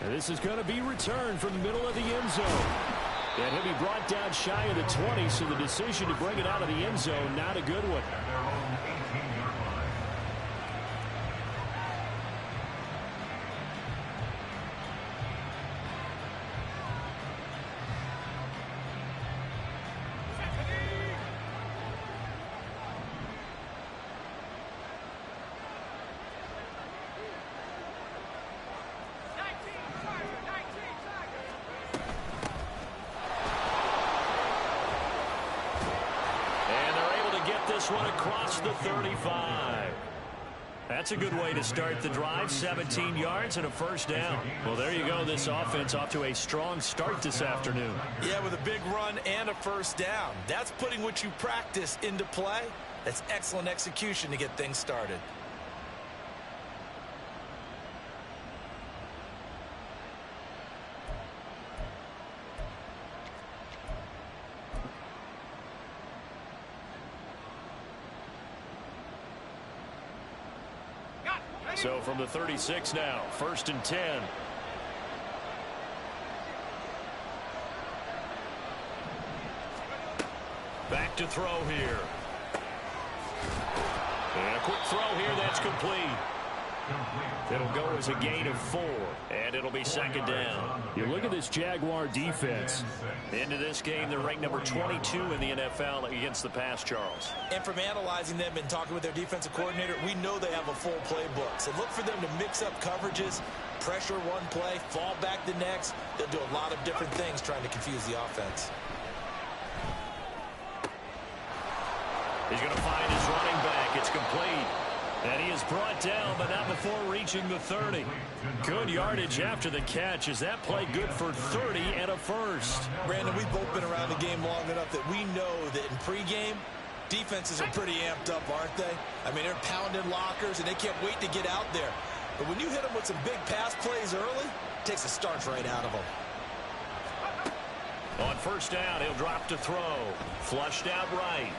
And this is going to be returned from the middle of the end zone. And he'll be brought down shy of the 20, so the decision to bring it out of the end zone, not a good one. This one across the 35. That's a good way to start the drive. 17 yards and a first down. Well, there you go. This offense off to a strong start this afternoon. Yeah, with a big run and a first down. That's putting what you practice into play. That's excellent execution to get things started. So from the 36 now, 1st and 10. Back to throw here. And a quick throw here, that's complete. It'll go as a gain of 4, and it'll be 2nd down. You look at this Jaguar defense. Into this game, they're ranked number 22 in the NFL against the pass, Charles. And from analyzing them and talking with their defensive coordinator, we know they have a full playbook. So look for them to mix up coverages, pressure one play, fall back the next. They'll do a lot of different things trying to confuse the offense. He's going to find his running back. It's complete. And he is brought down, but not before reaching the 30. Good yardage after the catch. Is that play good for 30 and a first? Brandon, we've both been around the game long enough that we know that in pregame, defenses are pretty amped up, aren't they? I mean, they're pounding lockers, and they can't wait to get out there. But when you hit them with some big pass plays early, it takes the starch right out of them. On first down, he'll drop to throw. Flushed out right.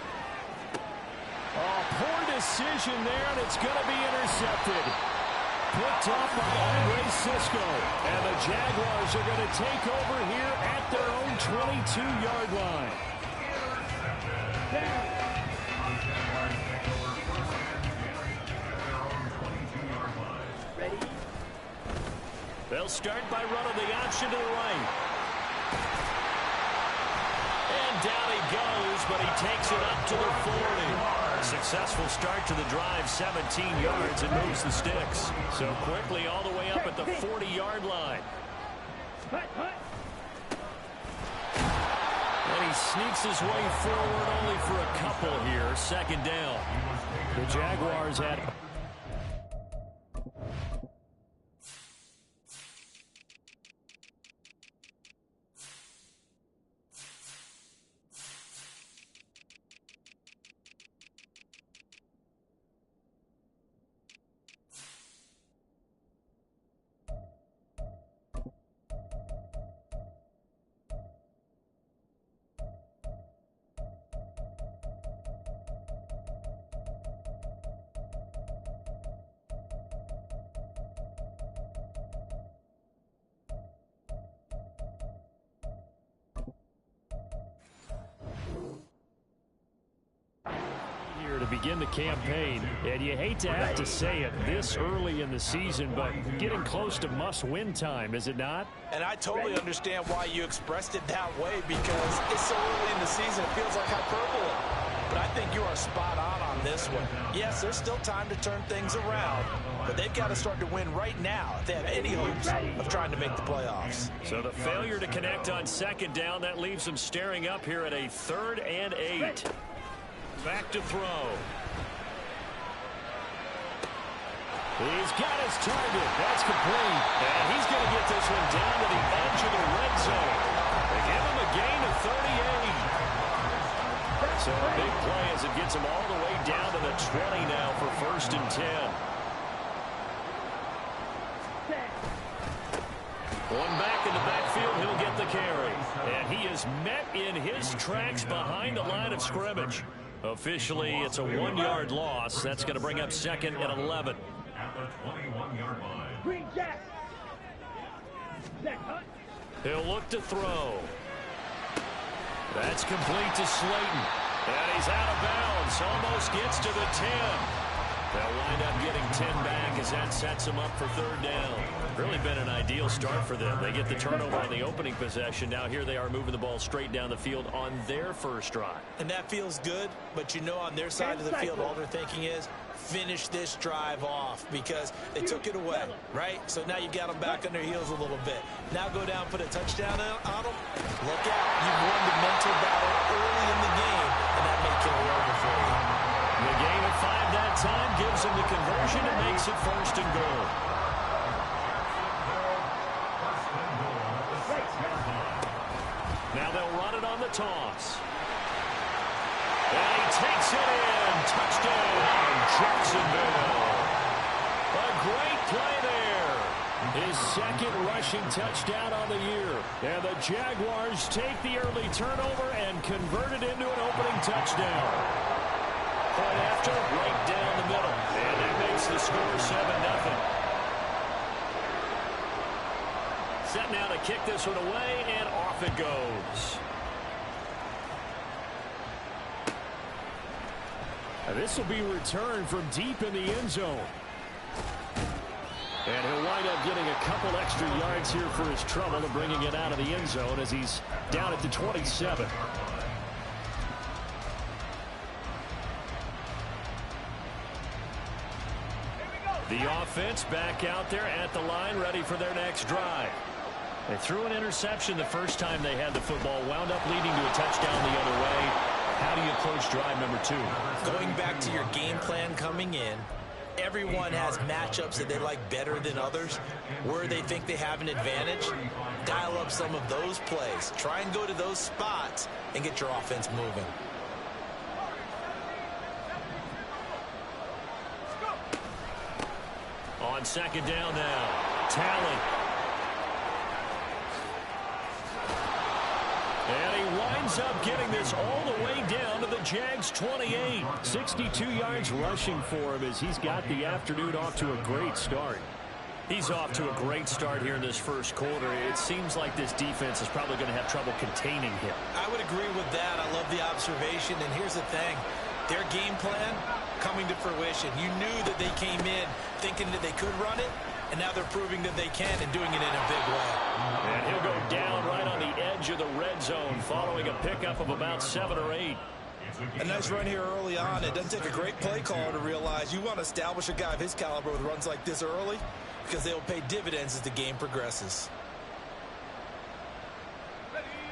Oh, poor decision there, and it's going to be intercepted. Picked off by Andre Cisco. And the Jaguars are going to take over here at their own 22-yard line. Ready? They'll start by running the option to the right. And down he goes, but he takes it up to the 40. Successful start to the drive, 17 yards, and moves the sticks. So quickly all the way up at the 40-yard line. And he sneaks his way forward only for a couple here. 2nd down. The Jaguars had... to begin the campaign, and you hate to have to say it this early in the season, but getting close to must-win time, is it not? And I totally understand why you expressed it that way, because it's so early in the season, it feels like hyperbole. But I think you are spot on this one. Yes, there's still time to turn things around, but they've got to start to win right now if they have any hopes of trying to make the playoffs. So the failure to connect on 2nd down, that leaves them staring up here at a 3rd and 8. Back to throw. He's got his target. That's complete. And he's going to get this one down to the edge of the red zone. They give him a gain of 38. So a big play as it gets him all the way down to the 20 now for 1st and 10. One back in the backfield, he'll get the carry. And he is met in his tracks behind the line of scrimmage. Officially, it's a 1-yard loss. That's going to bring up 2nd and 11. At the 21-yard line. Green Jack. He'll look to throw. That's complete to Slayton. And he's out of bounds. Almost gets to the 10. They'll wind up getting 10 back as that sets them up for third down. Really been an ideal start for them. They get the turnover on the opening possession. Now here they are moving the ball straight down the field on their first drive. And that feels good, but you know on their side of the field all they're thinking is finish this drive off because they took it away, right? So now you got them back on their heels a little bit. Now go down, put a touchdown on them. Look out. You've won the mental battle early in the game, and that may carry over for you. The gain of 5 that time gives them the conversion and makes it first and goal. Now they'll run it on the toss. And he takes it in. Touchdown, Jacksonville. A great play there. His second rushing touchdown on the year. And the Jaguars take the early turnover and convert it into an opening touchdown. Point after, right down the middle. And that makes the score 7-0. Set now to kick this one away, and off it goes. This will be returned from deep in the end zone. And he'll wind up getting a couple extra yards here for his trouble and bringing it out of the end zone as he's down at the 27. The offense back out there at the line, ready for their next drive. They threw an interception the first time they had the football, wound up leading to a touchdown the other way. How do you approach drive number 2? Going back to your game plan coming in, everyone has matchups that they like better than others. Where they think they have an advantage, dial up some of those plays. Try and go to those spots and get your offense moving. On second down now, Talley. And he winds up getting this all the way down to the Jags' 28. 62 yards rushing for him as he's got the afternoon off to a great start. He's off to a great start here in this first quarter. It seems like this defense is probably going to have trouble containing him. I would agree with that. I love the observation. And here's the thing. Their game plan coming to fruition. You knew that they came in thinking that they could run it, and now they're proving that they can and doing it in a big way. And he'll go down right on the edge of the red zone following a pickup of about 7 or 8. A nice run here early on. It doesn't take a great play caller to realize you want to establish a guy of his caliber with runs like this early because they'll pay dividends as the game progresses.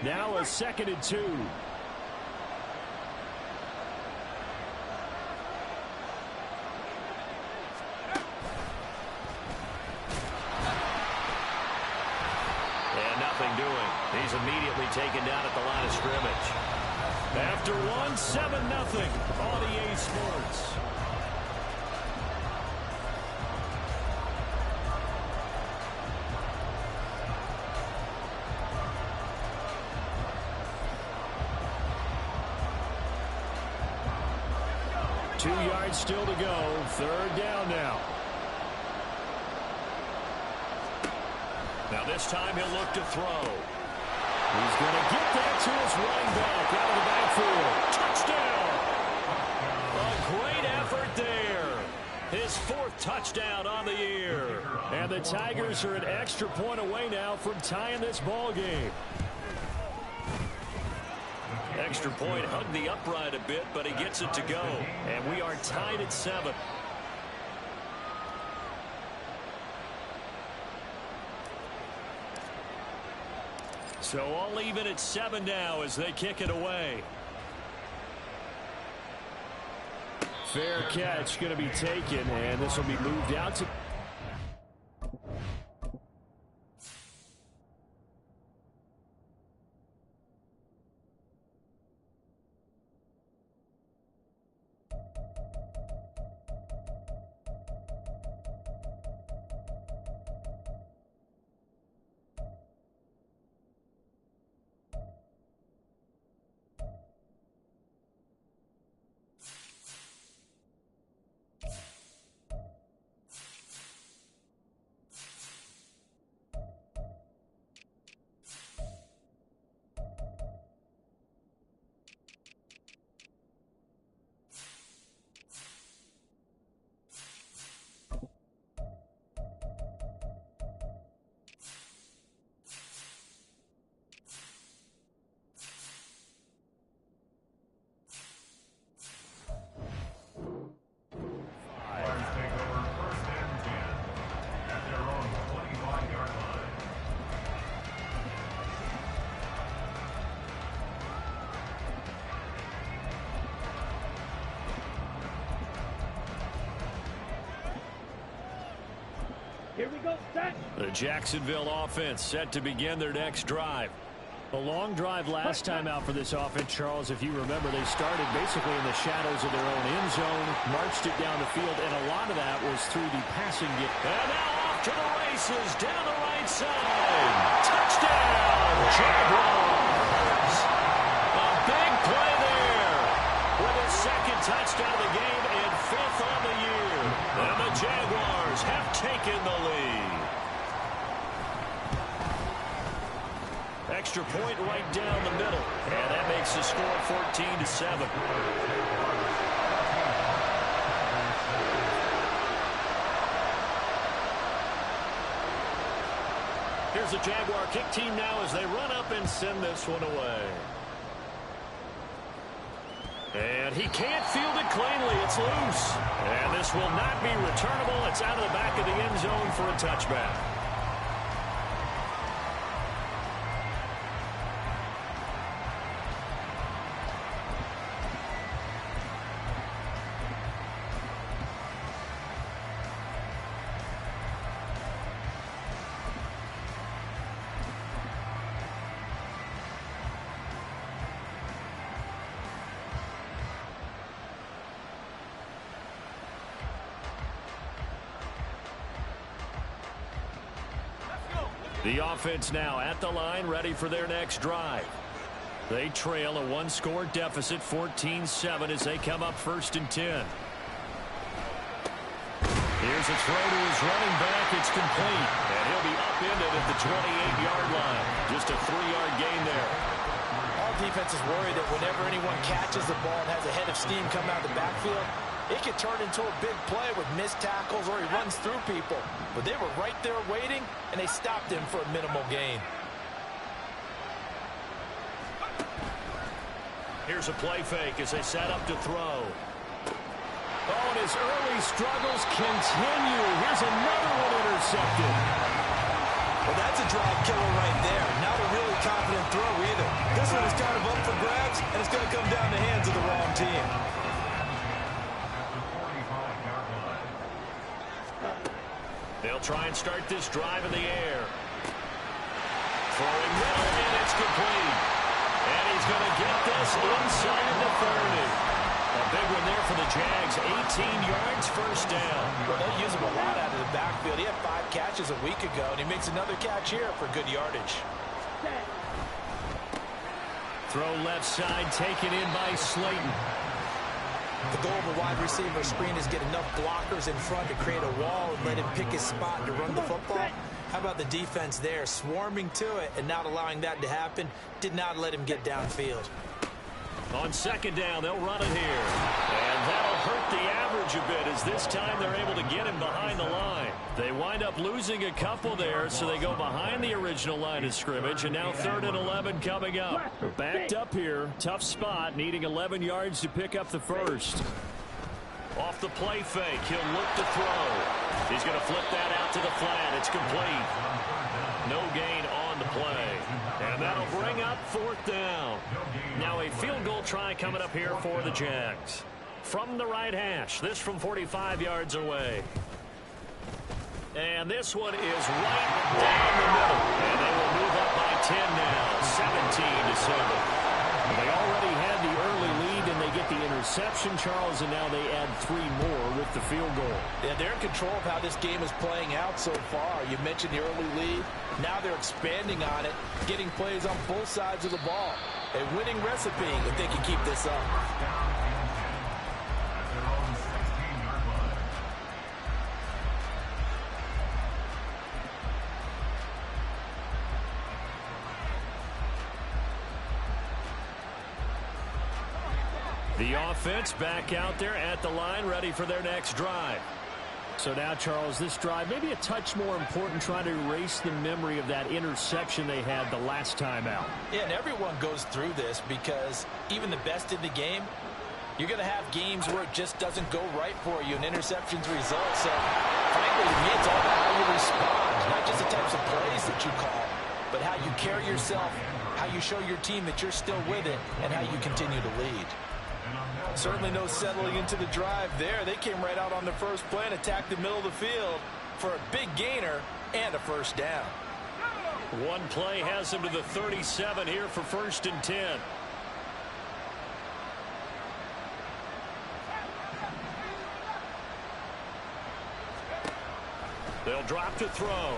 Now a 2nd and 2. He's immediately taken down at the line of scrimmage. After one, 7-0 on EA Sports. Two yards still to go. Third down now. Now this time he'll look to throw. He's going to get that to his running back out of the backfield. Touchdown! A great effort there. His 4th touchdown on the year. And the Tigers are an extra point away now from tying this ball game. Extra point hugged the upright a bit, but he gets it to go. And we are tied at 7. So all even at 7 now as they kick it away. Fair catch going to be taken, and this will be moved out to... The Jacksonville offense set to begin their next drive. A long drive last time out for this offense, Charles. If you remember, they started basically in the shadows of their own end zone, marched it down the field, and a lot of that was through the passing game. And now off to the races, down the right side. Touchdown, Jaguars! A big play there with his second touchdown of the game and fifth on the year. And the Jaguars have taken the lead. Extra point right down the middle. And that makes the score 14-7. Here's the Jaguar kick team now as they run up and send this one away. And he can't field it cleanly. It's loose. And this will not be returnable. It's out of the back of the end zone for a touchback. The offense now at the line, ready for their next drive. They trail a one-score deficit, 14-7, as they come up 1st and 10. Here's a throw to his running back. It's complete. And he'll be upended at the 28-yard line. Just a 3-yard gain there. All defenses worry that whenever anyone catches the ball and has a head of steam come out of the backfield, it could turn into a big play with missed tackles or he runs through people. But they were right there waiting, and they stopped him for a minimal gain. Here's a play fake as they set up to throw. Oh, and his early struggles continue. Here's another one intercepted. Well, that's a drive killer right there. Not a really confident throw either. This one is kind of up for grabs, and it's going to come down the hands of the wrong team. They'll try and start this drive in the air. Throwing middle, and it's complete. And he's going to get this inside the 30. A big one there for the Jags. 18 yards, first down. Well, they'll use him a lot out of the backfield. He had 5 catches a week ago, and he makes another catch here for good yardage. Throw left side, taken in by Slayton. The goal of a wide receiver screen is get enough blockers in front to create a wall and let him pick his spot to run the football. How about the defense there, swarming to it and not allowing that to happen? Did not let him get downfield. On second down, they'll run it here. And that'll hurt the average a bit as this time they're able to get him behind the line. They wind up losing a couple there, so they go behind the original line of scrimmage, and now 3rd and 11 coming up. Backed up here, tough spot, needing 11 yards to pick up the first. Off the play fake, he'll look to throw. He's going to flip that out to the flat. It's complete. No gain on the play. And that'll bring up 4th down. Now a field goal try coming up here for the Jags. From the right hash, this from 45 yards away. And this one is right down the middle. And they will move up by 10 now, 17-7. They already had the early lead, and they get the interception, Charles, and now they add 3 more with the field goal. Yeah, they're in control of how this game is playing out so far. You mentioned the early lead. Now they're expanding on it, getting plays on both sides of the ball. A winning recipe if they can keep this up. The offense back out there at the line, ready for their next drive. So now, Charles, this drive maybe a touch more important, trying to erase the memory of that interception they had the last time out. Yeah, and everyone goes through this because even the best in the game, you're going to have games where it just doesn't go right for you, and interceptions result. So, frankly, to me, it's all about how you respond, not just the types of plays that you call, but how you carry yourself, how you show your team that you're still with it, and how you continue to lead. Certainly no settling into the drive there. They came right out on the first play and attacked the middle of the field. for a big gainer and a first down. One play has him to the 37 here for 1st and 10. They'll drop to throw.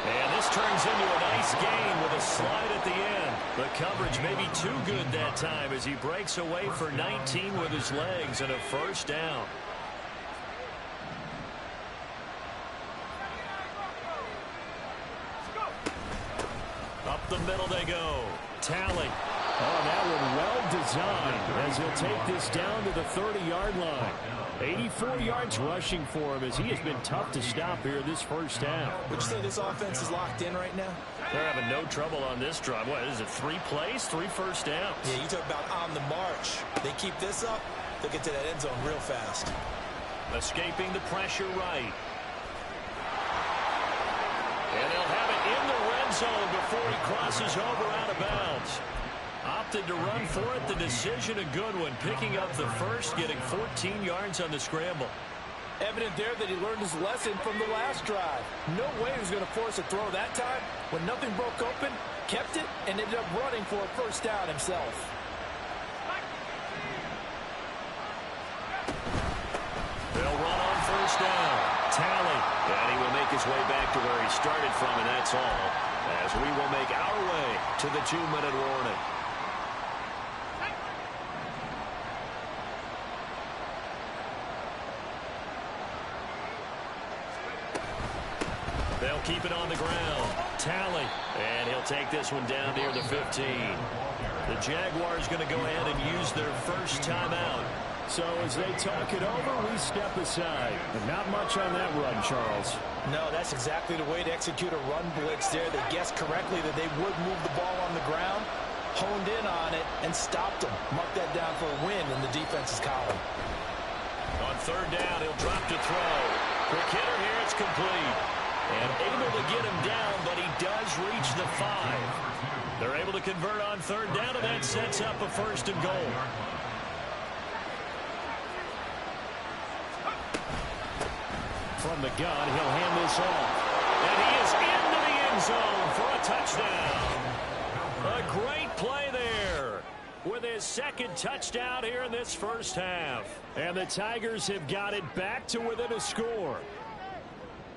And this turns into a nice gain with a slide at the end. The coverage may be too good that time as he breaks away for 19 with his legs and a first down. Up the middle they go. Tally. Oh, that one well designed as he'll take this down to the 30-yard line. 84 yards rushing for him as he has been tough to stop here this first half. Would you say this offense is locked in right now? They're having no trouble on this drive. What is it, 3 plays, 3 first downs? Yeah, you talk about on the march. They keep this up, they'll get to that end zone real fast. Escaping the pressure right. And they'll have it in the red zone before he crosses over out of bounds. Opted to run for it. The decision a good one. Picking up the first, getting 14 yards on the scramble. Evident there that he learned his lesson from the last drive. No way he was going to force a throw that time. When nothing broke open, kept it, and ended up running for a first down himself. They'll run on first down. Tally. And he will make his way back to where he started from, and that's all. As we will make our way to the 2-minute warning. They'll keep it on the ground. Tally. And he'll take this one down near the 15. The Jaguars going to go ahead and use their first timeout. So as they talk it over, we step aside. But not much on that run, Charles. No, that's exactly the way to execute a run blitz there. They guessed correctly that they would move the ball on the ground, honed in on it, and stopped them. Mark that down for a win in the defense's column. On third down, he'll drop to throw. Quick hitter here, it's complete. And able to get him down, but he does reach the 5. They're able to convert on third down, and that sets up a 1st and goal. From the gun, he'll hand this off. And he is into the end zone for a touchdown. A great play there with his 2nd touchdown here in this first half. And the Tigers have got it back to within a score.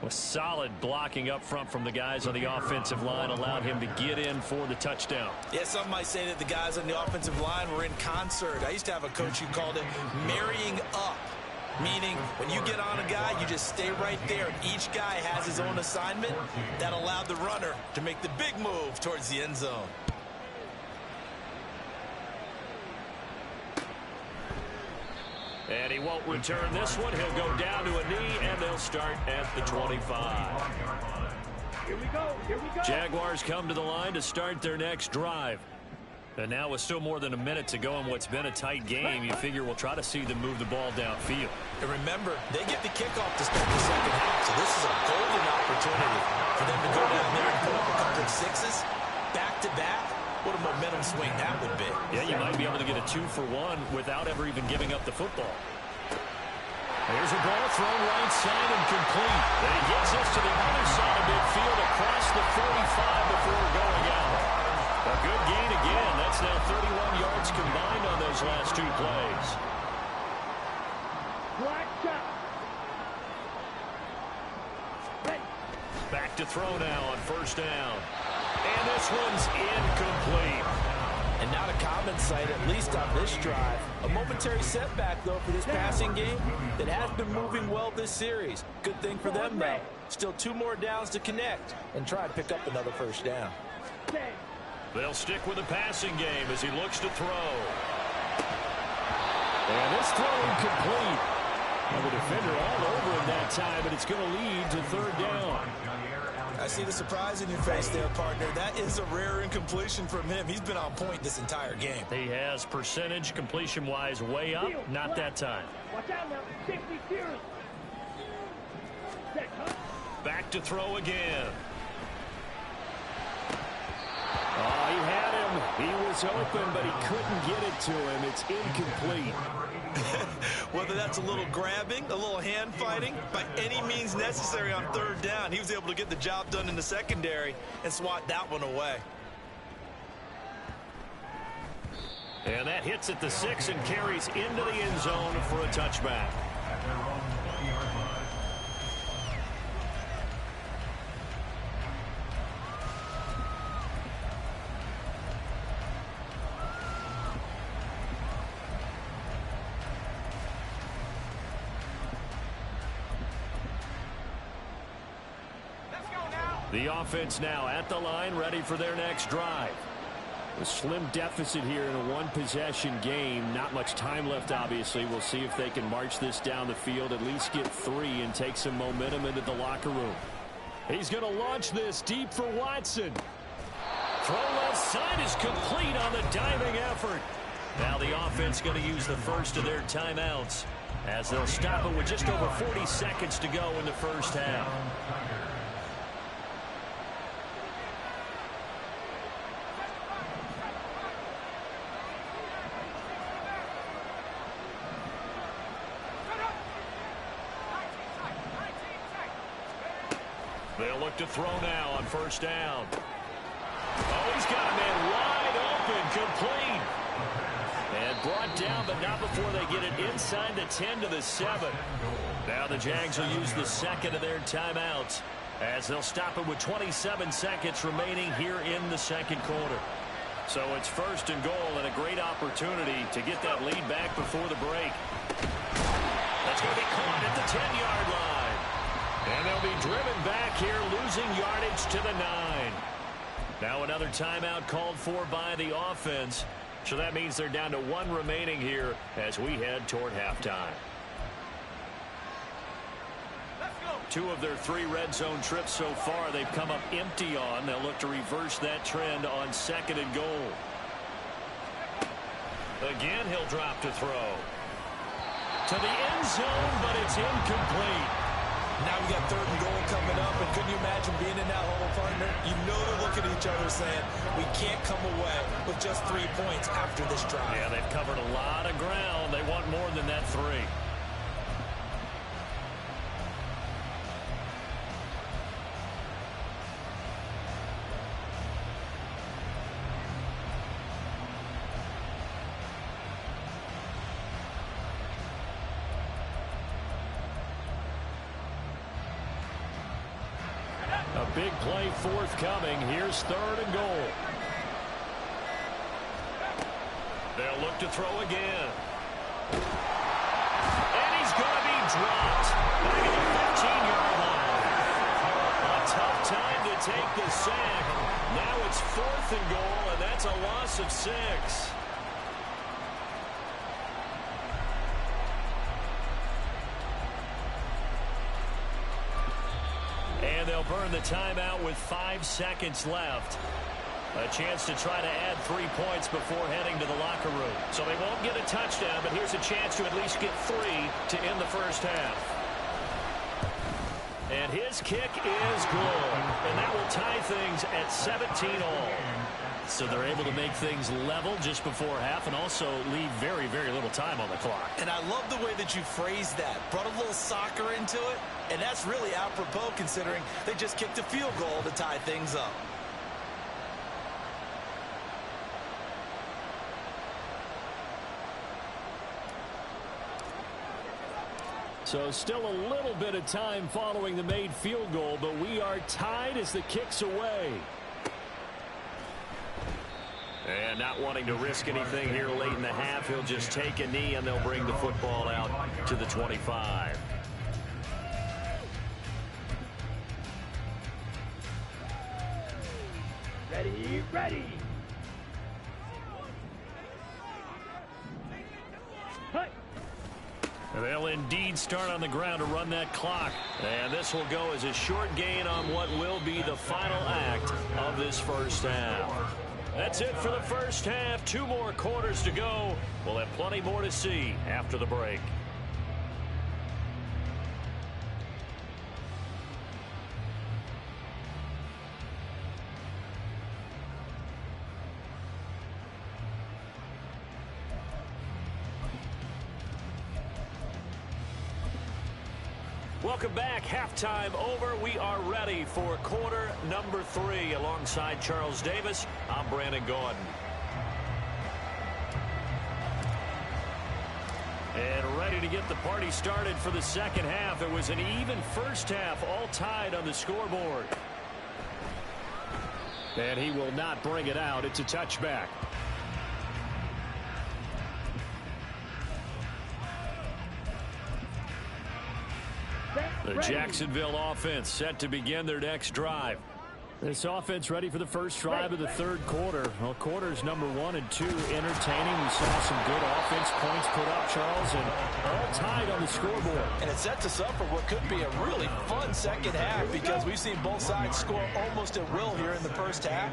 With solid blocking up front from the guys on the offensive line allowed him to get in for the touchdown. Yeah, some might say that the guys on the offensive line were in concert. I used to have a coach who called it marrying up. Meaning, when you get on a guy, you just stay right there. Each guy has his own assignment. That allowed the runner to make the big move towards the end zone. And he won't return this one. He'll go down to a knee, and they'll start at the 25. Here we go. Here we go. Jaguars come to the line to start their next drive. And now with still more than a minute to go in what's been a tight game, you figure we'll try to see them move the ball downfield. And remember, they get the kickoff to start the second half, so this is a golden opportunity for them to go down there and put up a couple of sixes back-to-back. What a momentum swing that would be. Yeah, you might be able to get a 2-for-1 without ever even giving up the football. Here's a ball thrown right side and complete. And he gets us to the other side of midfield across the 45 before going out. A good gain again. That's now 31 yards combined on those last 2 plays. Back to throw now on first down. And this one's incomplete. And not a common sight, at least on this drive. A momentary setback, though, for this passing game that has been moving well this series. Good thing for them, though. Still 2 more downs to connect and try and pick up another first down. They'll stick with the passing game as he looks to throw. And this throw incomplete. And the defender all over him that time, but it's going to lead to third down. I see the surprise in your face there, partner. That is a rare incompletion from him. He's been on point this entire game. He has percentage completion-wise way up. Not that time. Watch out now. Safety clearance. Back to throw again. Oh, he had him. He was open, but he couldn't get it to him. It's incomplete. Whether that's a little grabbing, a little hand fighting, by any means necessary on third down, he was able to get the job done in the secondary and swat that one away. And that hits at the 6 and carries into the end zone for a touchback. The offense now at the line, ready for their next drive. A slim deficit here in a one-possession game. Not much time left, obviously. We'll see if they can march this down the field, at least get 3 and take some momentum into the locker room. He's going to launch this deep for Watson. Throw left side is complete on the diving effort. Now the offense going to use the first of their timeouts as they'll stop it with just over 40 seconds to go in the first half. They'll look to throw now on first down. Oh, he's got a man wide open, complete. And brought down, but not before they get it inside the 10 to the 7. Now the Jags will use the second of their timeouts as they'll stop it with 27 seconds remaining here in the second quarter. So it's first and goal and a great opportunity to get that lead back before the break. That's going to be caught at the 10-yard line. And they'll be driven back here, losing yardage to the 9. Now another timeout called for by the offense. So that means they're down to 1 remaining here as we head toward halftime. 2 of their 3 red zone trips so far they've come up empty on. They'll look to reverse that trend on second and goal. Again, he'll drop to throw. To the end zone, but it's incomplete. Now we got third and goal coming up, and couldn't you imagine being in that hole, partner? You know they're looking at each other saying, we can't come away with just 3 points after this drive. Yeah, they've covered a lot of ground. They want more than that 3. A big play forthcoming. Here's third and goal. They'll look to throw again. And he's going to be dropped back at the 15-yard line. A tough time to take the sack. Now it's 4th and goal, and that's a loss of 6. And they'll burn the timeout with 5 seconds left. A chance to try to add 3 points before heading to the locker room. So they won't get a touchdown, but here's a chance to at least get 3 to end the first half. And his kick is good. And that will tie things at 17-all. So they're able to make things level just before half and also leave very, very little time on the clock. And I love the way that you phrased that. Brought a little soccer into it. And that's really apropos considering they just kicked a field goal to tie things up. So still a little bit of time following the made field goal, but we are tied as the kick's away. And not wanting to risk anything here late in the half, he'll just take a knee and they'll bring the football out to the 25. Ready, ready. They'll indeed start on the ground to run that clock. And this will go as a short gain on what will be the final act of this first half. That's it for the first half. 2 more quarters to go. We'll have plenty more to see after the break. Welcome back. Halftime over. We are ready for quarter number 3. Alongside Charles Davis, I'm Brandon Gaudin. And ready to get the party started for the second half. It was an even first half, all tied on the scoreboard. And he will not bring it out. It's a touchback. The Jacksonville offense set to begin their next drive. This offense ready for the first drive of the third quarter. Well, quarters number 1 and 2 entertaining. We saw some good offense points put up, Charles, and all tied on the scoreboard. And it sets us up for what could be a really fun second half because we've seen both sides score almost at will here in the first half.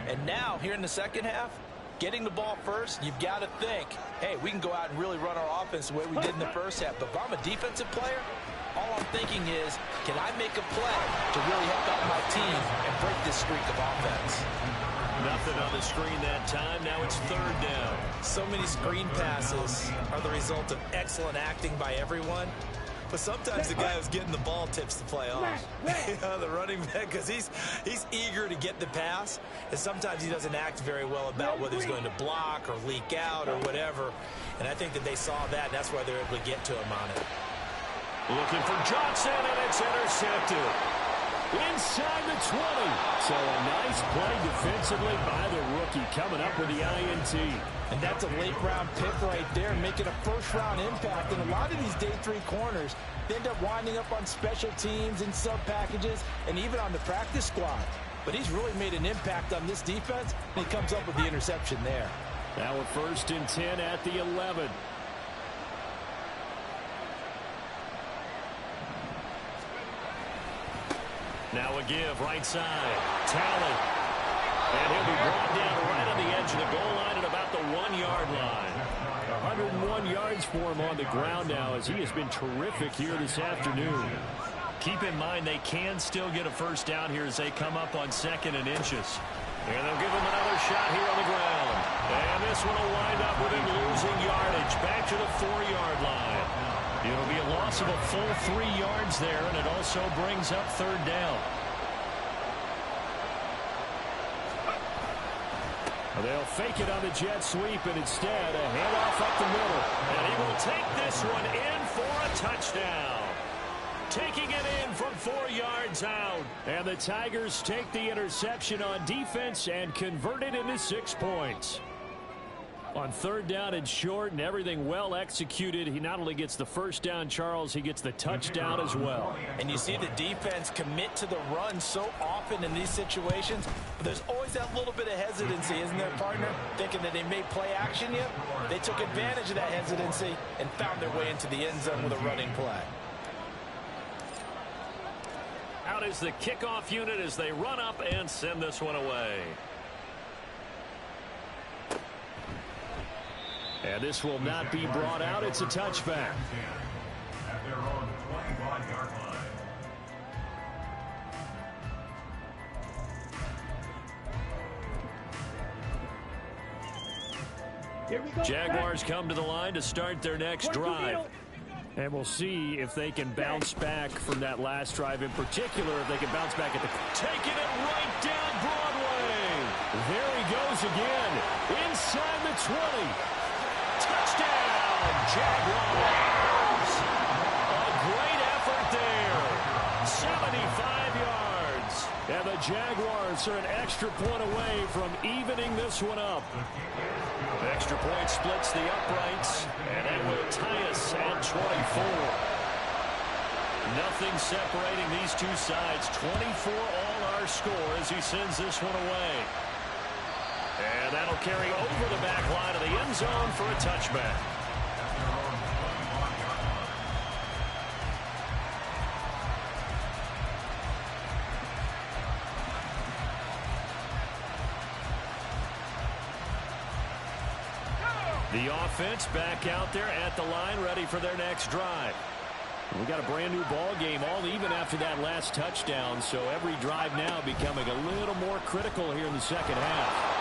And now, here in the second half, getting the ball first, you've got to think, hey, we can go out and really run our offense the way we did in the first half. But if I'm a defensive player, all I'm thinking is, can I make a play to really help out my team and break this streak of offense? Nothing on the screen that time. Now it's third down. So many screen passes are the result of excellent acting by everyone. But sometimes the guy who's getting the ball tips the play off. The running back, because he's eager to get the pass, and sometimes he doesn't act very well about whether he's going to block or leak out or whatever. And I think that they saw that, and that's why they're able to get to him on it. Looking for Johnson, and it's intercepted. Inside the 20. So a nice play defensively by the rookie, coming up with the INT. And that's a late-round pick right there, making a first-round impact. And a lot of these day 3 corners, they end up winding up on special teams and sub-packages and even on the practice squad. But he's really made an impact on this defense, and he comes up with the interception there. Now a 1st and 10 at the 11. Now a give, right side. Talley. And he'll be brought down right on the edge of the goal line at about the 1-yard line. 101 yards for him on the ground now as he has been terrific here this afternoon. Keep in mind they can still get a first down here as they come up on 2nd and inches. And they'll give him another shot here on the ground. And this one will wind up with him losing yardage back to the 4-yard line. It'll be a loss of a full 3 yards there, and it also brings up third down. They'll fake it on the jet sweep, and instead a handoff up the middle. And he will take this one in for a touchdown. Taking it in from 4 yards out. And the Tigers take the interception on defense and convert it into 6 points. On third down and short and everything well executed, he not only gets the first down, Charles, he gets the touchdown as well. And you see the defense commit to the run so often in these situations, but there's always that little bit of hesitancy, isn't there, partner? Thinking that they may play action you. They took advantage of that hesitancy and found their way into the end zone with a running play. Out is the kickoff unit as they run up and send this one away. And this will not be brought out. It's a touchback. Jaguars come to the line to start their next drive. And we'll see if they can bounce back from that last drive in particular, if they can bounce back at the... Taking it right down Broadway. There he goes again. Inside the 20. Touchdown, Jaguars. A great effort there. 75 yards. And the Jaguars are an extra point away from evening this one up. Extra point splits the uprights, and that will tie us at 24. Nothing separating these two sides. 24 all our score as he sends this one away. And that'll carry over the back line of the end zone for a touchback. The offense back out there at the line, ready for their next drive. We got a brand new ball game, all even after that last touchdown, so every drive now becoming a little more critical here in the second half.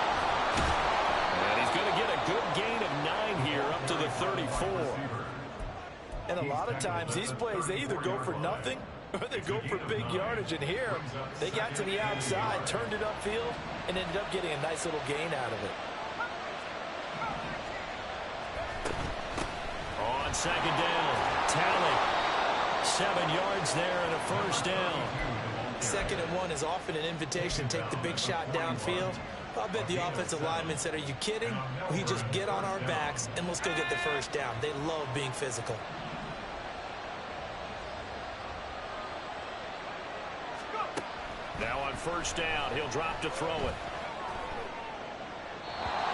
And he's going to get a good gain of 9 here up to the 34. And a lot of times these plays, they either go for nothing or they go for big yardage. And here, they got to the outside, turned it upfield, and ended up getting a nice little gain out of it. On second down, tally. 7 yards there and a first down. 2nd and 1 is often an invitation to take the big shot downfield. I'll bet the offensive lineman said, are you kidding? We just get on our backs and let's go get the first down. They love being physical. Now on first down, he'll drop to throw it.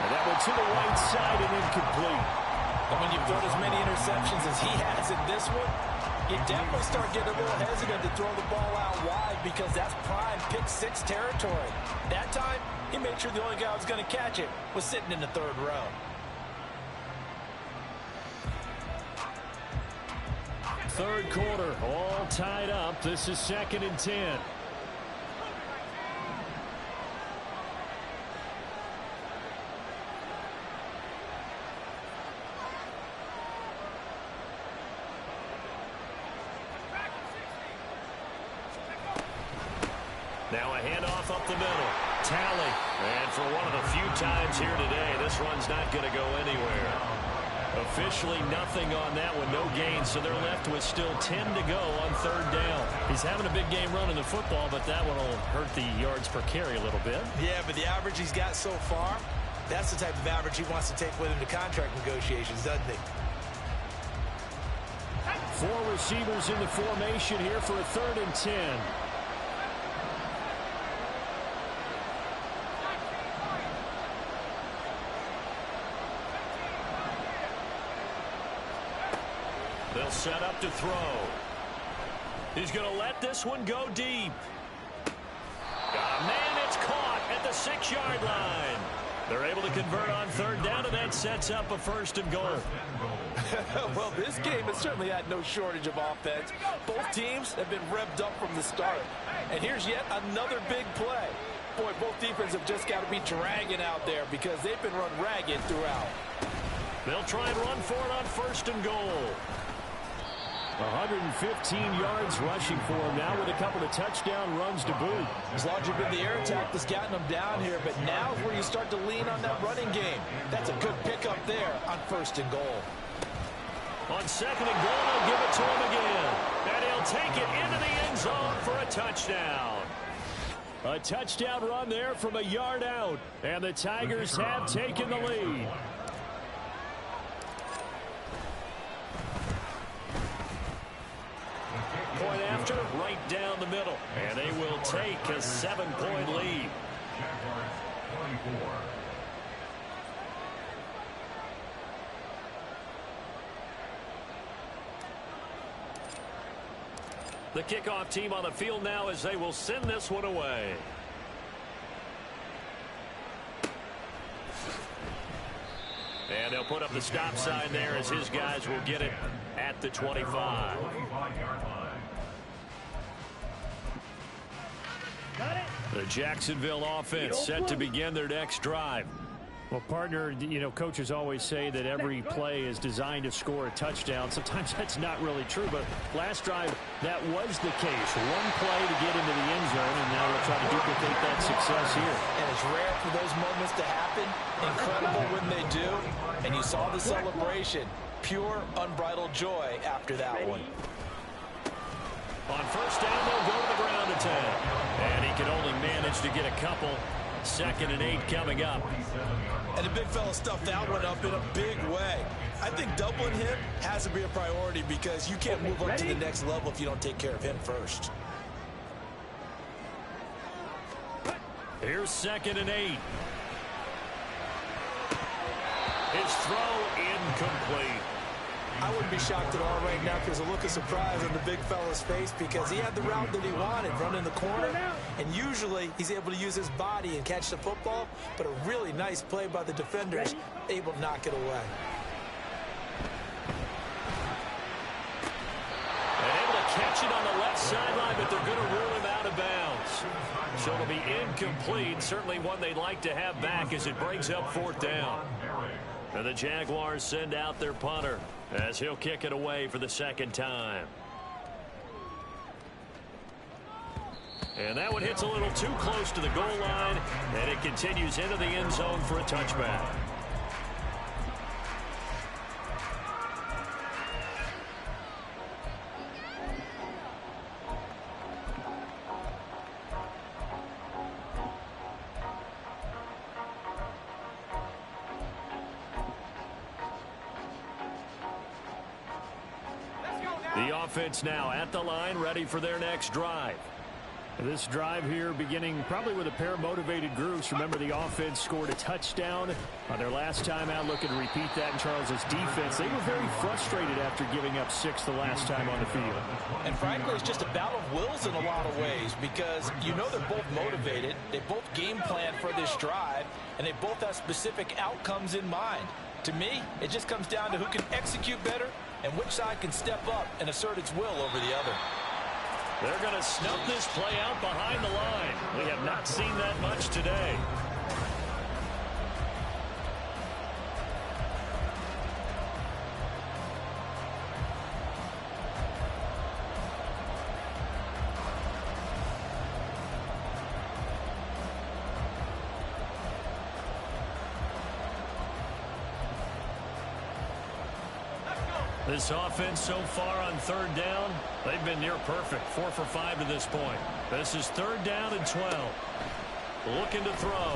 And that one to the right side and incomplete. And when you've thrown as many interceptions as he has in this one, you definitely start getting a little hesitant to throw the ball out wide because that's prime pick 6 territory. That time, he made sure the only guy who was going to catch it was sitting in the 3rd row. Third quarter, all tied up. This is 2nd and 10. Now a handoff up the middle. Tally. And for one of the few times here today, this run's not going to go anywhere. Officially nothing on that one. No gain, so they're left with still 10 to go on 3rd down. He's having a big game running the football, but that one will hurt the yards per carry a little bit. Yeah, but the average he's got so far, that's the type of average he wants to take with him to contract negotiations, doesn't he? 4 receivers in the formation here for a 3rd and 10. They'll set up to throw. He's going to let this one go deep. Got a man, it's caught at the 6-yard line. They're able to convert on 3rd down, and that sets up a 1st and goal. Well, this game has certainly had no shortage of offense. Both teams have been revved up from the start. And here's yet another big play. Boy, both defenses have just got to be dragging out there because they've been run ragged throughout. They'll try and run for it on 1st and goal. 115 yards rushing for him now with a couple of touchdown runs to boot. As long as you've been the air attack that's gotten them down here, but now is where you start to lean on that running game. That's a good pickup there on 1st and goal. On 2nd and goal, they'll give it to him again. And he'll take it into the end zone for a touchdown. A touchdown run there from a yard out. And the Tigers have taken the lead. Point after, right down the middle. And they will take a 7-point lead. The kickoff team on the field now as they will send this one away. And they'll put up the stop sign there as his guys will get it at the 25. The Jacksonville offense set to begin their next drive. Well, partner, you know, coaches always say that every play is designed to score a touchdown. Sometimes that's not really true, but last drive, that was the case. One play to get into the end zone, and now they'll try to duplicate that success here. And it's rare for those moments to happen. Incredible when they do. And you saw the celebration. Pure, unbridled joy after that one. On 1st down, they'll go to the ground attack. And he can only manage to get a couple. 2nd and 8 coming up. And the big fella stuffed that one up in a big way. I think doubling him has to be a priority because you can't move up to the next level if you don't take care of him first. Here's 2nd and 8. His throw incomplete. I wouldn't be shocked at all right now because a look of surprise on the big fella's face because he had the route that he wanted, running the corner, and usually he's able to use his body and catch the football, but a really nice play by the defenders, able to knock it away. And able to catch it on the left sideline, but they're going to rule him out of bounds. So it'll be incomplete, certainly one they'd like to have back as it brings up 4th down. And the Jaguars send out their punter. as he'll kick it away for the second time. And that one hits a little too close to the goal line, and it continues into the end zone for a touchback. The offense now at the line, ready for their next drive. This drive here beginning probably with a pair of motivated groups. Remember, the offense scored a touchdown on their last time out. Looking to repeat that in Charles's defense. They were very frustrated after giving up 6 the last time on the field. And frankly, it's just a battle of wills in a lot of ways, because you know they're both motivated. They both game plan for this drive, and they both have specific outcomes in mind. To me, it just comes down to who can execute better and which side can step up and assert its will over the other. They're going to snuff this play out behind the line. We have not seen that much today. This offense so far on third down, they've been near perfect. 4 for 5 to this point. This is third down and 12. Looking to throw.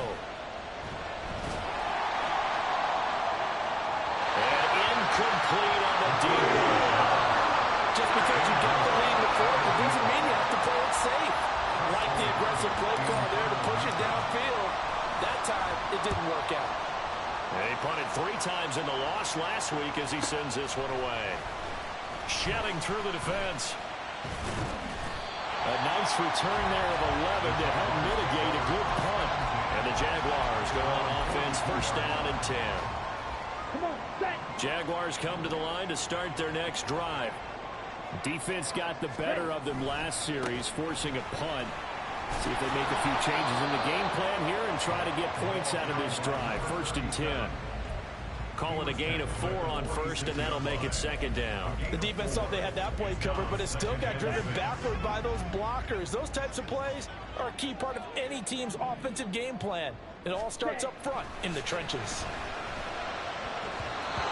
And incomplete on the deep ball. Just because you got the lead in the fourth, it doesn't mean you have to play it safe. Like the aggressive play call there to push it downfield. That time, it didn't work out. And he punted 3 times in the loss last week as he sends this one away. Shelling through the defense. A nice return there of 11 to help mitigate a good punt. And the Jaguars go on offense, first down and 10. Come on, set. Jaguars come to the line to start their next drive. Defense got the better of them last series, forcing a punt. See if they make a few changes in the game plan here and try to get points out of this drive. First and 10. Call it a gain of 4 on first, and that'll make it second down. The defense thought they had that play covered, but it still got driven backward by those blockers. Those types of plays are a key part of any team's offensive game plan. It all starts up front in the trenches.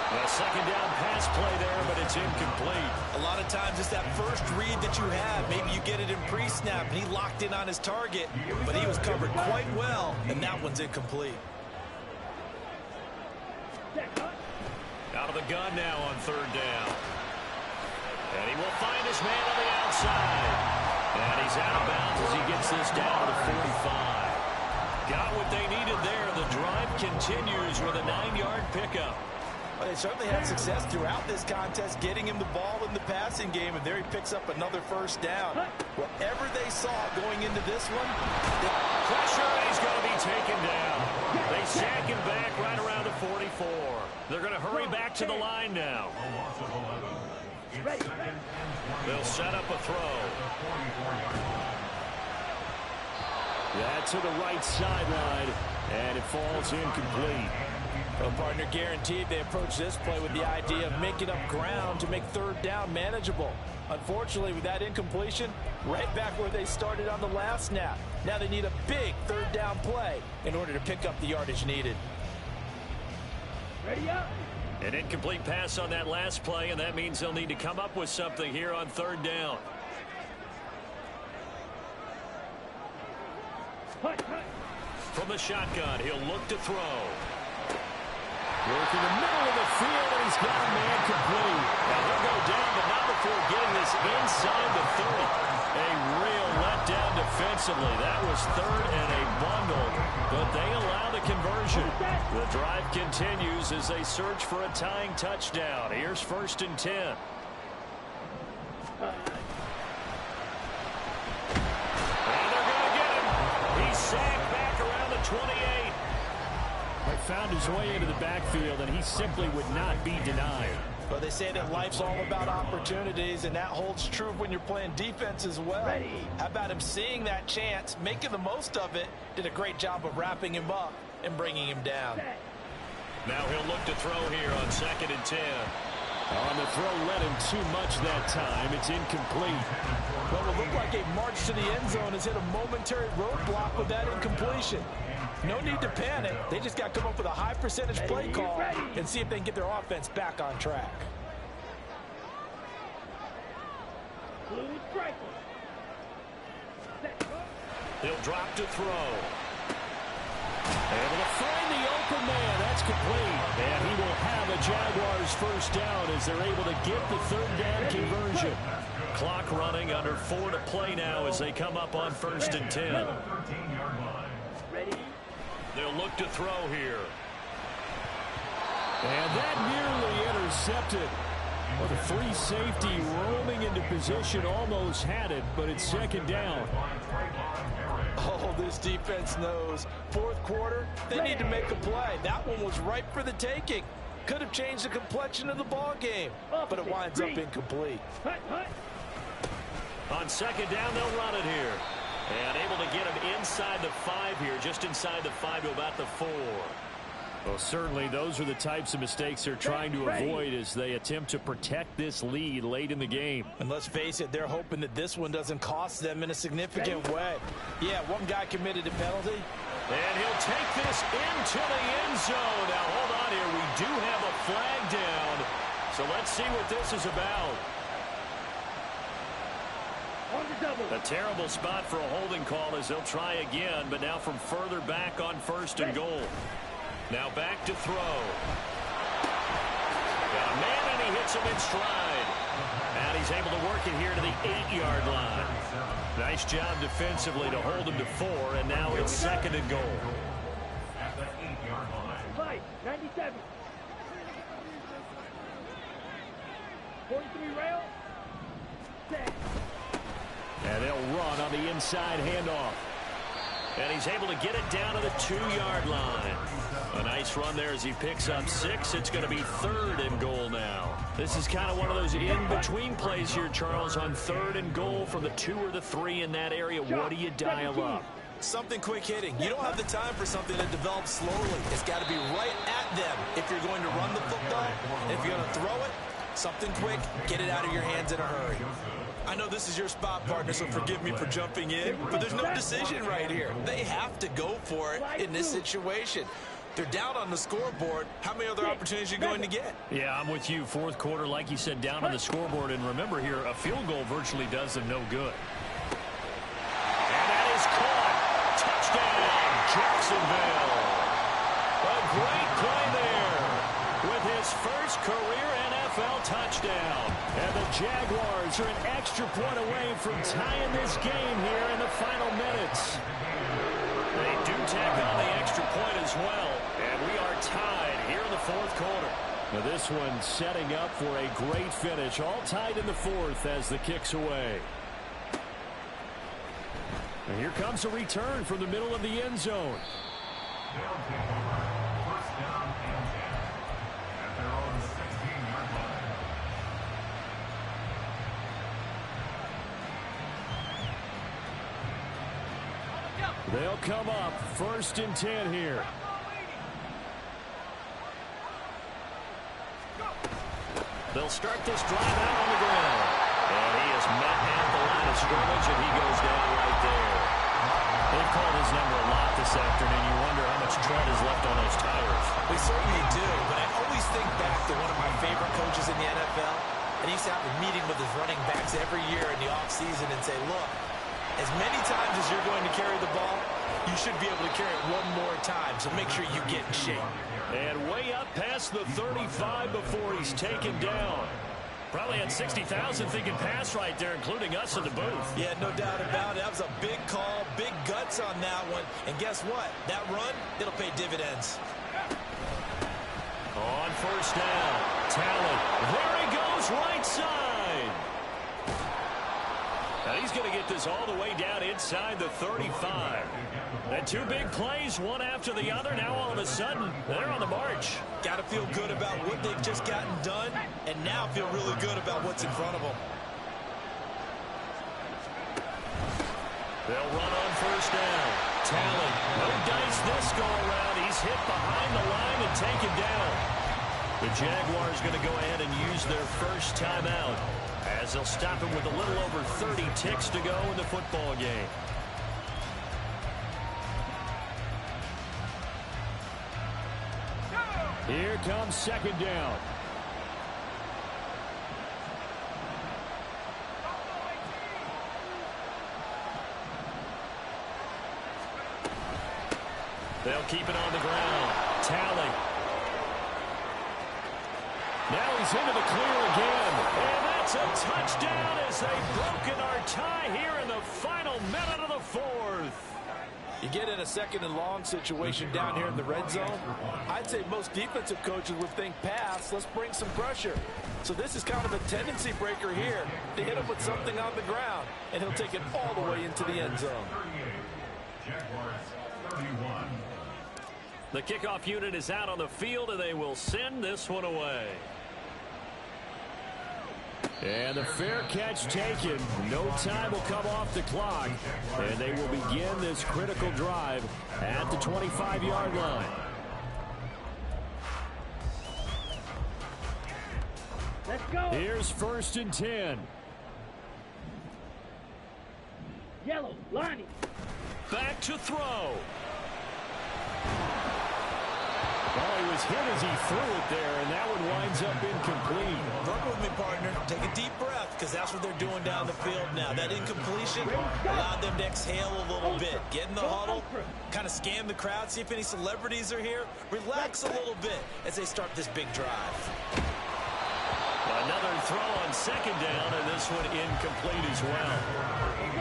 A second down pass play there, but it's incomplete. A lot of times it's that first read that you have. Maybe you get it in pre-snap, and he locked in on his target, but he was covered quite well, and that one's incomplete. Out of the gun now on third down. And he will find his man on the outside. And he's out of bounds as he gets this down to the 45. Got what they needed there. The drive continues with a 9-yard pickup. Well, they certainly had success throughout this contest, getting him the ball in the passing game, and there he picks up another first down. Whatever they saw going into this one, pressure, and he's going to be taken down. They sack him back right around the 44. They're going to hurry back to the line now. They'll set up a throw. Yeah, to the right sideline, and it falls incomplete. Well, partner, guaranteed they approach this play with the idea of making up ground to make third down manageable. Unfortunately, with that incompletion, right back where they started on the last snap. Now they need a big third down play in order to pick up the yardage needed. Ready up. An incomplete pass on that last play, and that means they'll need to come up with something here on third down. From the shotgun, he'll look to throw. Work in the middle of the field, and he's got a man complete. Now he'll go down, but not before getting this inside the 30. A real letdown defensively. That was third and a bundle, but they allow the conversion. The drive continues as they search for a tying touchdown. Here's first and 10. And they're going to get him. He's sacked back around the 28. Found his way into the backfield, and he simply would not be denied. Well, they say that life's all about opportunities, and that holds true when you're playing defense as well. Ready. How about him seeing that chance, making the most of it, did a great job of wrapping him up and bringing him down. Now he'll look to throw here on second and 10. On the throw, led him too much that time. It's incomplete. Well, it looked like a march to the end zone has hit a momentary roadblock with that incompletion. No need to panic. They just got to come up with a high percentage play call and see if they can get their offense back on track. He'll drop to throw. Able to find the open man. That's complete. And he will have a Jaguars first down as they're able to get the third down conversion. Clock running, under 4 to play now as they come up on 1st and 10. They'll look to throw here. And that nearly intercepted. Well, the free safety roaming into position almost had it, but it's 2nd down. Oh, this defense knows. 4th quarter, they need to make a play. That one was ripe for the taking. Could have changed the complexion of the ball game, but it winds up incomplete. On 2nd down, they'll run it here. And able to get him inside the 5 here, just inside the 5 to about the 4. Well, certainly those are the types of mistakes they're trying to avoid as they attempt to protect this lead late in the game. And let's face it, they're hoping that this one doesn't cost them in a significant way. Yeah, one guy committed a penalty. And he'll take this into the end zone. Now, hold on here. We do have a flag down. So let's see what this is about. A terrible spot for a holding call as they'll try again, but now from further back on 1st and goal. Now back to throw. Got a man, and he hits him in stride. And he's able to work it here to the 8-yard line. Nice job defensively to hold him to 4, and now it's 2nd and goal. 97. 43 rail. Set. And they'll run on the inside handoff. And he's able to get it down to the 2-yard line. A nice run there as he picks up 6. It's going to be 3rd and goal now. This is kind of one of those in-between plays here, Charles, on 3rd and goal from the 2 or the 3 in that area. What do you dial up? Something quick hitting. You don't have the time for something that develops slowly. It's got to be right at them if you're going to run the football. And if you're going to throw it, something quick, get it out of your hands in a hurry. I know this is your spot, partner, so forgive me for jumping in, but there's no decision right here. They have to go for it in this situation. They're down on the scoreboard. How many other opportunities are you going to get? Yeah, I'm with you. 4th quarter, like you said, down on the scoreboard. And remember here, a field goal virtually does them no good. And that is caught. Touchdown, Jacksonville. A great play there with his first career NFL touchdown. And the Jaguars are an extra point away from tying this game here in the final minutes. They do tack on the extra point as well. And we are tied here in the 4th quarter. Now this one setting up for a great finish. All tied in the 4th as the kick's away. And here comes a return from the middle of the end zone. They'll come up 1st and 10 here. They'll start this drive out on the ground. And he is met at the line of scrimmage, and he goes down right there. They've called his number a lot this afternoon. You wonder how much tread is left on those tires. They certainly do, but I always think back to one of my favorite coaches in the NFL. And he used to have a meeting with his running backs every year in the offseason and say, look, as many times as you're going to carry the ball, you should be able to carry it one more time, so make sure you get in shape. And way up past the 35 before he's taken down. Probably had 60,000 thinking pass right there, including us in the booth. Yeah, no doubt about it. That was a big call, big guts on that one. And guess what? That run, it'll pay dividends. On 1st down, Talent. There he goes, right side. Now he's going to get this all the way down inside the 35. And 2 big plays, one after the other. Now all of a sudden, they're on the march. Got to feel good about what they've just gotten done, and now feel really good about what's in front of them. They'll run on 1st down. Talent, no dice this go around. He's hit behind the line and taken down. The Jaguars going to go ahead and use their first timeout as they'll stop him with a little over 30 ticks to go in the football game. Here comes second down. They'll keep it on the ground. Tally. Now he's into the clear again. And that's a touchdown as they've broken our tie here in the final minute of the fourth. You get in a second and long situation down here in the red zone. I'd say most defensive coaches would think pass, let's bring some pressure. So this is kind of a tendency breaker here to hit him with something on the ground, and he'll take it all the way into the end zone. The kickoff unit is out on the field, and they will send this one away. And the fair catch taken. No time will come off the clock. And they will begin this critical drive at the 25-yard line. Let's go. Here's 1st and 10. Yellow, Lonnie. Back to throw. Well, he was hit as he threw it there, and that one winds up incomplete. Work with me, partner. Take a deep breath, because that's what they're doing down the field now. That incompletion allowed them to exhale a little bit. Get in the huddle, kind of scan the crowd, see if any celebrities are here. Relax a little bit as they start this big drive. Another throw on second down, and this one incomplete as well.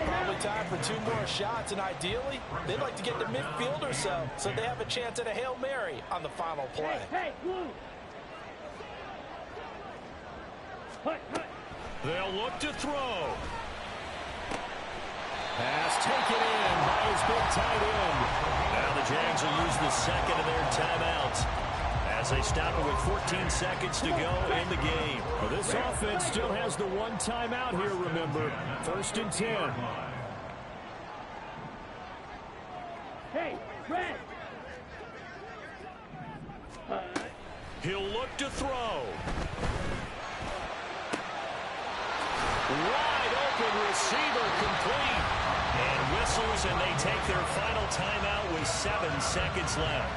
Probably time for 2 more shots, and ideally, they'd like to get to midfield or so they have a chance at a Hail Mary on the final play. Hey, blue. Hut, hut. They'll look to throw. Pass taken in by his big tight end. Now the Jags will use the second of their timeouts as they stop it with 14 seconds to go in the game. Well, this offense still has the one timeout here, remember. 1st and 10. Hey, red. He'll look to throw. Wide open receiver complete. And whistles, and they take their final timeout with 7 seconds left.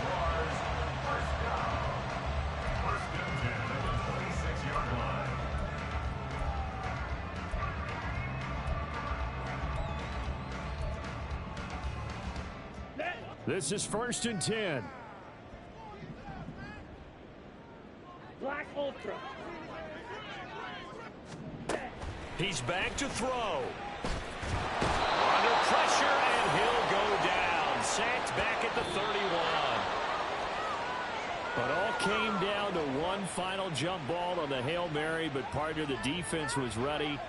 This is 1st and 10. Black Ultra. He's back to throw. Under pressure, and he'll go down. Sacked back at the 31. But all came down to one final jump ball on the Hail Mary, but partner, the defense was ready.